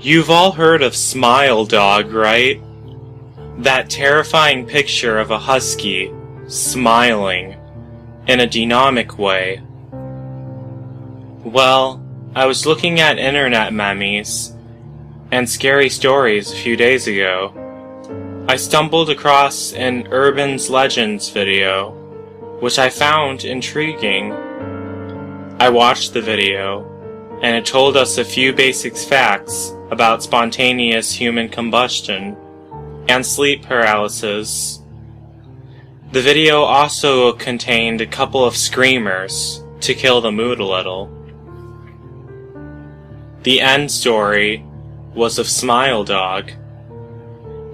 You've all heard of Smile Dog, right? That terrifying picture of a husky smiling in a dynamic way. Well, I was looking at internet memes and scary stories a few days ago. I stumbled across an Urban Legends video, which I found intriguing. I watched the video, and it told us a few basic facts about spontaneous human combustion and sleep paralysis. The video also contained a couple of screamers to kill the mood a little. The end story was of Smile Dog.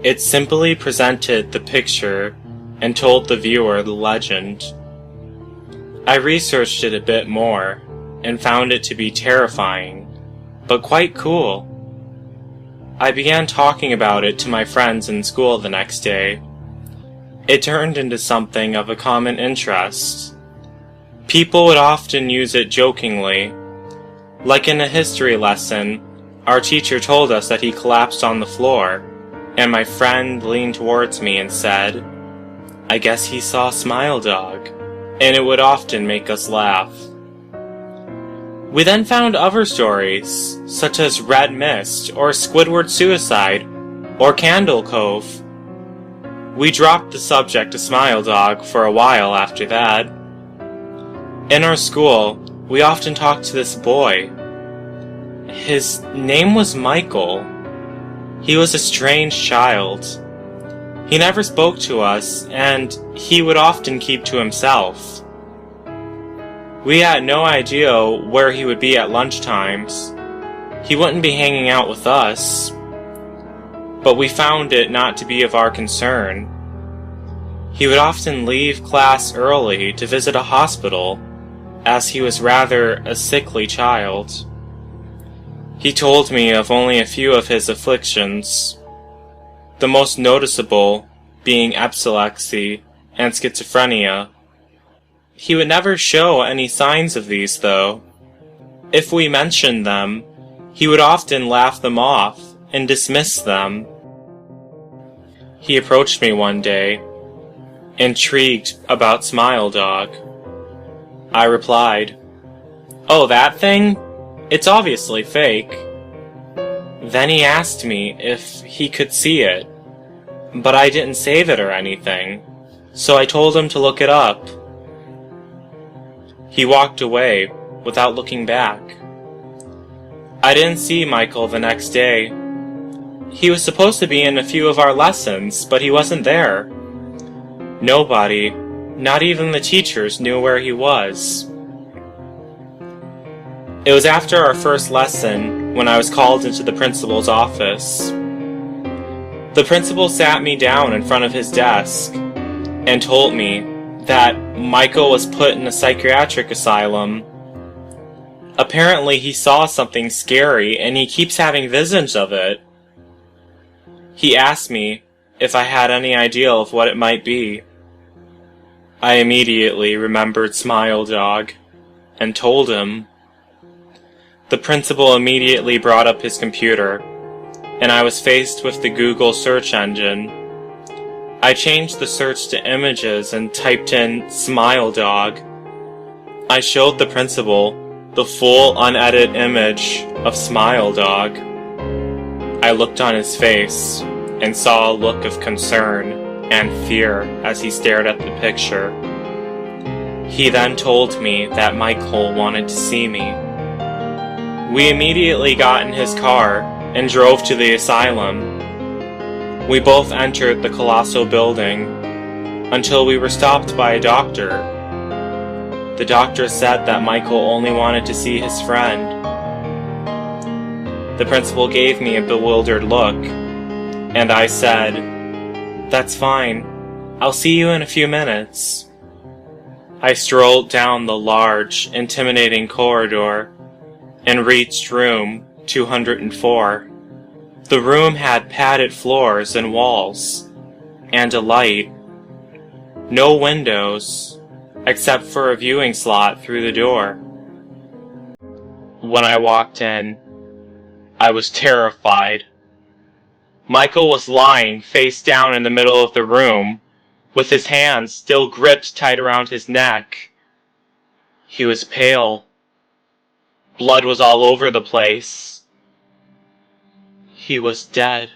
It simply presented the picture and told the viewer the legend. I researched it a bit more and found it to be terrifying, but quite cool. I began talking about it to my friends in school the next day. It turned into something of a common interest. People would often use it jokingly. Like in a history lesson, our teacher told us that he collapsed on the floor, and my friend leaned towards me and said, "I guess he saw Smile Dog," and it would often make us laugh. We then found other stories, such as Red Mist, or Squidward Suicide, or Candle Cove. We dropped the subject of Smile Dog for a while after that. In our school, we often talked to this boy. His name was Michael. He was a strange child. He never spoke to us, and he would often keep to himself. We had no idea where he would be at lunchtimes. He wouldn't be hanging out with us, but we found it not to be of our concern. He would often leave class early to visit a hospital, as he was rather a sickly child. He told me of only a few of his afflictions, the most noticeable being epilepsy and schizophrenia. He would never show any signs of these, though. If we mentioned them, he would often laugh them off and dismiss them. He approached me one day, intrigued about Smile Dog. I replied, "Oh, that thing? It's obviously fake." Then he asked me if he could see it, but I didn't save it or anything, so I told him to look it up. He walked away without looking back. I didn't see Michael the next day. He was supposed to be in a few of our lessons, but he wasn't there. Nobody, not even the teachers, knew where he was. It was after our first lesson when I was called into the principal's office. The principal sat me down in front of his desk and told me that Michael was put in a psychiatric asylum. Apparently he saw something scary and he keeps having visions of it. He asked me if I had any idea of what it might be. I immediately remembered Smile Dog and told him. The principal immediately brought up his computer, and I was faced with the Google search engine. I changed the search to images and typed in Smile Dog. I showed the principal the full unedited image of Smile Dog. I looked on his face and saw a look of concern and fear as he stared at the picture. He then told me that Michael wanted to see me. We immediately got in his car and drove to the asylum. We both entered the colossal building until we were stopped by a doctor. The doctor said that Michael only wanted to see his friend. The principal gave me a bewildered look, and I said, "That's fine. I'll see you in a few minutes." I strolled down the large, intimidating corridor and reached room 204. The room had padded floors and walls, and a light. No windows, except for a viewing slot through the door. When I walked in, I was terrified. Michael was lying face down in the middle of the room, with his hands still gripped tight around his neck. He was pale. Blood was all over the place. He was dead.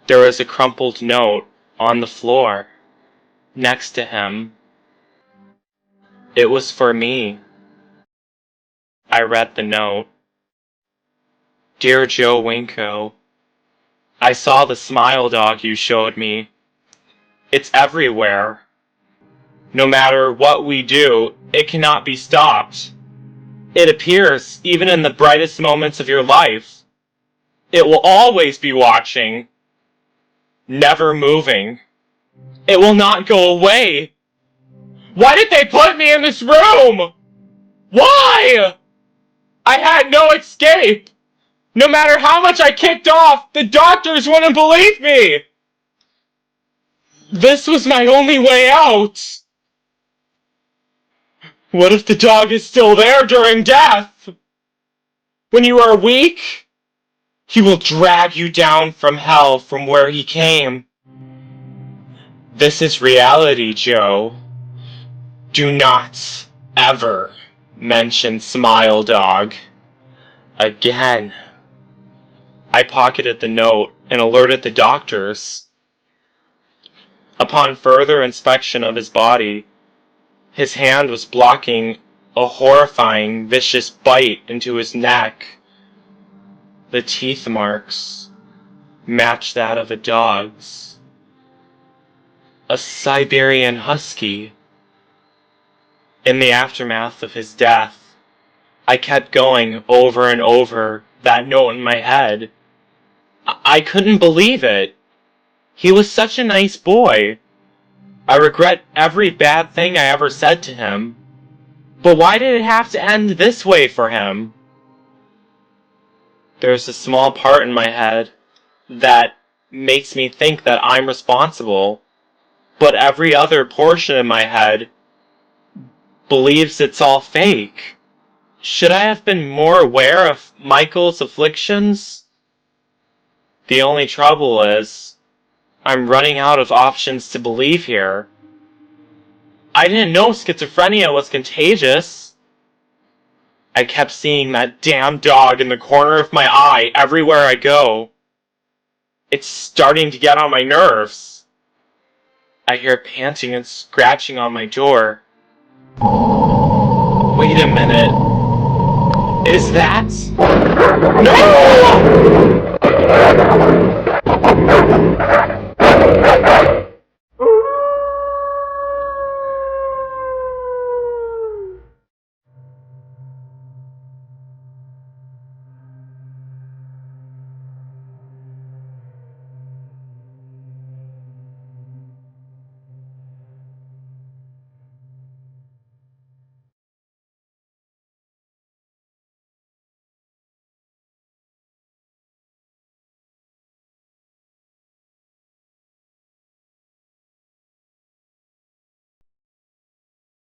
There was a crumpled note on the floor, next to him. It was for me. I read the note. Dear Joe Winko, I saw the smile dog you showed me. It's everywhere. No matter what we do, it cannot be stopped. It appears even in the brightest moments of your life. It will always be watching, never moving. It will not go away. Why did they put me in this room? Why? I had no escape. No matter how much I kicked off, the doctors wouldn't believe me. This was my only way out. What if the dog is still there during death? When you are weak, he will drag you down from hell from where he came. This is reality, Joe. Do not ever mention Smile Dog again. I pocketed the note and alerted the doctors. Upon further inspection of his body, his hand was blocking a horrifying, vicious bite into his neck. The teeth marks matched that of a dog's. A Siberian Husky. In the aftermath of his death, I kept going over and over that note in my head. I couldn't believe it. He was such a nice boy. I regret every bad thing I ever said to him. But why did it have to end this way for him? There's a small part in my head that makes me think that I'm responsible, but every other portion in my head believes it's all fake. Should I have been more aware of Michael's afflictions? The only trouble is, I'm running out of options to believe here. I didn't know schizophrenia was contagious. I kept seeing that damn dog in the corner of my eye everywhere I go. It's starting to get on my nerves. I hear panting and scratching on my door. Wait a minute. Is that... No!